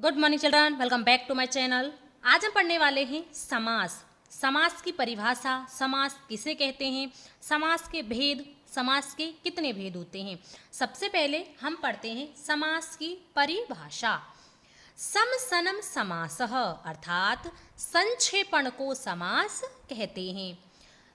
Good morning children, welcome back to my channel. आज हम पढ़ने वाले हैं समास। समास की परिभाषा, समास किसे कहते हैं, समास के भेद, समास के कितने भेद होते हैं। सबसे पहले हम पढ़ते हैं समास की परिभाषा। समसनम समासः अर्थात संक्षेपण को समास कहते हैं।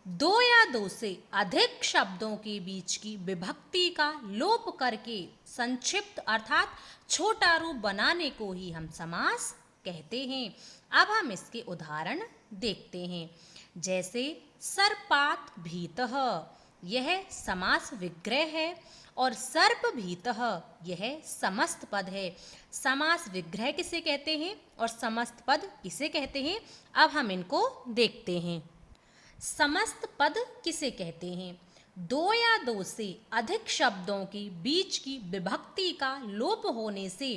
दो या दो से अधिक शब्दों के बीच की विभक्ति का लोप करके संक्षिप्त अर्थात छोटा रूप बनाने को ही हम समास कहते हैं। अब हम इसके उदाहरण देखते हैं। जैसे सर्पात भीतः, यह समास विग्रह है, और सर्प भीतः यह समस्त पद है। समास विग्रह किसे कहते हैं और समस्त पद किसे कहते हैं, अब हम इनको देखते हैं। समस्त पद किसे कहते हैं? दो या दो से अधिक शब्दों के बीच की विभक्ति का लोप होने से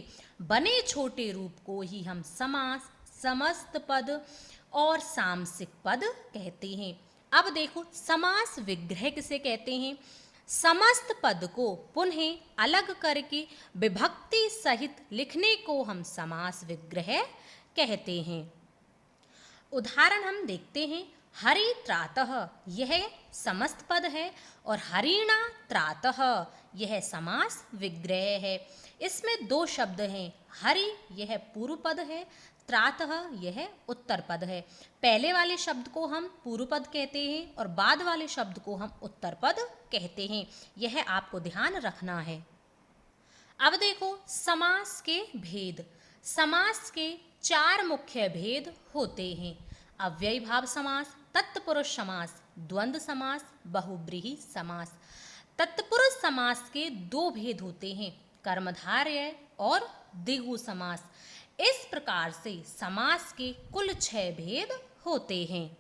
बने छोटे रूप को ही हम समास, समस्त पद और सामसिक पद कहते हैं। अब देखो, समास विग्रह किसे कहते हैं? समस्त पद को पुनः अलग करके विभक्ति सहित लिखने को हम समास विग्रह कहते हैं। उदाहरण हम देखते हैं। हरि त्रातः, यह समस्त पद है, और हरिणा त्रातः यह समास विग्रह है। इसमें दो शब्द हैं। हरि यह पूर्व पद है, त्रातः यह उत्तर पद है। पहले वाले शब्द को हम पूर्व पद कहते हैं और बाद वाले शब्द को हम उत्तर पद कहते हैं। यह आपको ध्यान रखना है। अब देखो समास के भेद। समास के चार मुख्य भेद होते हैं। अव्ययी भाव समास, तत्पुरुष समास, द्वंद्व समास, बहुब्रीहि समास। तत्पुरुष समास के दो भेद होते हैं, कर्मधारय और द्विगु समास। इस प्रकार से समास के कुल 6 भेद होते हैं।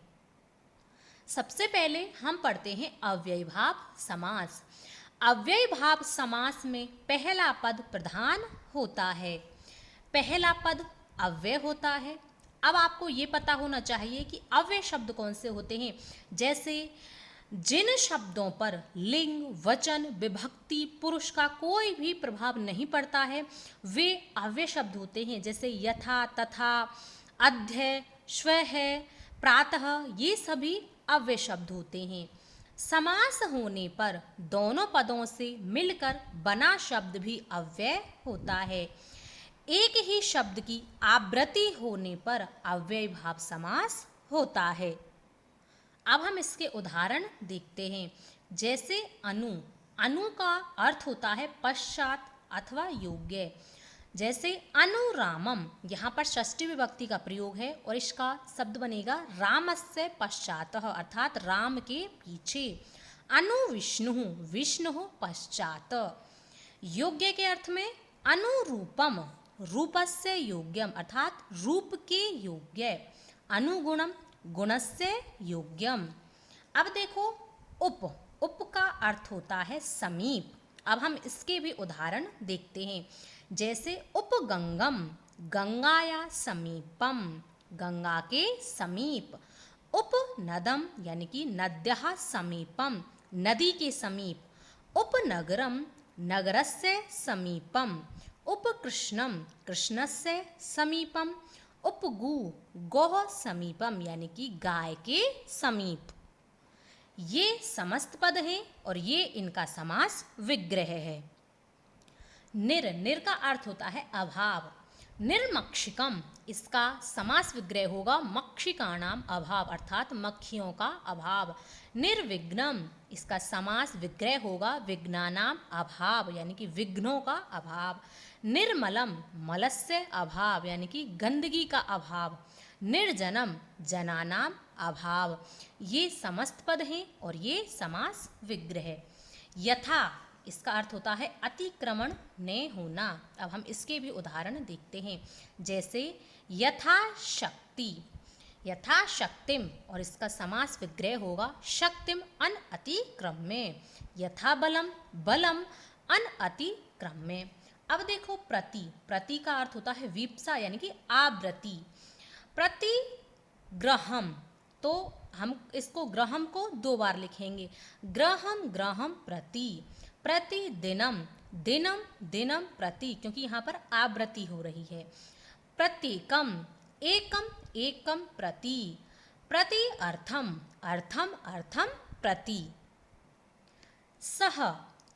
सबसे पहले हम पढ़ते हैं अव्ययी भाव समास। अव्ययी भाव समास में पहला पद प्रधान होता है। पहला पद अव्यय होता है। अब आपको ये पता होना चाहिए कि अव्यय शब्द कौन से होते हैं। जैसे जिन शब्दों पर लिंग, वचन, विभक्ति, पुरुष का कोई भी प्रभाव नहीं पड़ता है, वे अव्यय शब्द होते हैं। जैसे यथा, तथा, अद्य, श्वः, प्रातः, ये सभी अव्यय शब्द होते हैं। समास होने पर दोनों पदों से मिलकर बना शब्द भी अव्यय होता है। एक ही शब्द की आवृत्ति होने पर अव्ययी भाव समास होता है। अब हम इसके उदाहरण देखते हैं। जैसे अनु। अनु का अर्थ होता है पश्चात अथवा योग्य। जैसे अनुरामम, यहाँ पर षष्ठी विभक्ति का प्रयोग है और इसका शब्द बनेगा रामस्य पश्चातः अर्थात राम के पीछे। अनु विष्णु, विष्णु पश्चात। योग्य के अर्थ में अनुरूपम, रूपस्य योग्यम अर्थात रूप के योग्य। अनुगुणम, गुणस्य योग्यम। अब देखो उप। उप का अर्थ होता है समीप। अब हम इसके भी उदाहरण देखते हैं। जैसे उपगंगम, गंगाया समीपम, गंगा के समीप। उपनदम यानी कि नद्यः समीपम, नदी के समीप। उपनगरम, नगरस्य समीपम। उपकृष्णम, कृष्णस्य समीपम। उपगु, गौः समीपम यानी कि गाय के समीप। ये समस्त पद हैं और ये इनका समास विग्रह है। निर। निर का अर्थ होता है अभाव। निर्मक्षिकम, इसका समास विग्रह होगा मक्षिकाणाम अभाव अर्थात मक्खियों का अभाव। निर्विघ्नम, इसका समास विग्रह होगा विघ्नानाम अभाव यानी कि विघ्नों का अभाव। निर्मलम, मलस्य अभाव यानी कि गंदगी का अभाव। निर्जनम, जनानाम अभाव। ये समस्त पद हैं और ये समास विग्रह। यथा, इसका अर्थ होता है अतिक्रमण ने होना। अब हम इसके भी उदाहरण देखते हैं। जैसे यथाशक्ति, यथाशक्तिम, और इसका समास विग्रह होगा शक्तिम अन अतिक्रम्य। यथा बलम, बलम अन अतिक्रम्य। अब देखो प्रति। प्रति का अर्थ होता है विप्सा यानी कि आवृत्ति। प्रतिग्रहम, तो हम इसको ग्रहम को 2 बार लिखेंगे। ग्रहम, ग्रहम प्रति। प्रतिदिनम, दिनम, दिनम प्रति, क्योंकि यहाँ पर आवृत्ति हो रही है। प्रत्येकम, एकम एकम प्रति, प्रति अर्थम, अर्थम अर्थम प्रति। सह,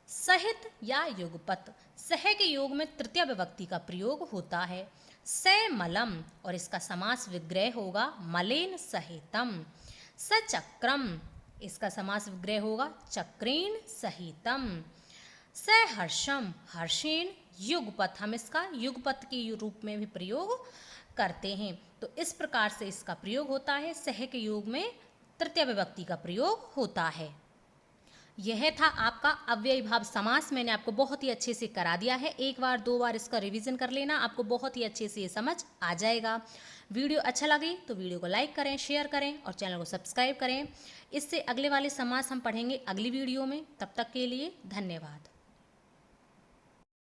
सहित या युगपत, सह के योग में तृतीय विभक्ति का प्रयोग होता है। सैमलम, और इसका समास विग्रह होगा मलेन सहितम। सचक्रम, इसका समास विग्रह होगा चक्रेण सहितम। सहर्षम, हर्षेण युगपत, हम इसका युगपत के रूप में भी प्रयोग करते हैं। तो इस प्रकार से इसका प्रयोग होता है। सह के योग में तृतीय विभक्ति का प्रयोग होता है। यह था आपका अव्ययी भाव समास। मैंने आपको बहुत ही अच्छे से करा दिया है। एक बार दो बार इसका रिवीजन कर लेना, आपको बहुत ही अच्छे से ये समझ आ जाएगा। वीडियो अच्छा लगे तो वीडियो को लाइक करें, शेयर करें और चैनल को सब्सक्राइब करें। इससे अगले वाले समास हम पढ़ेंगे अगली वीडियो में। तब तक के लिए धन्यवाद।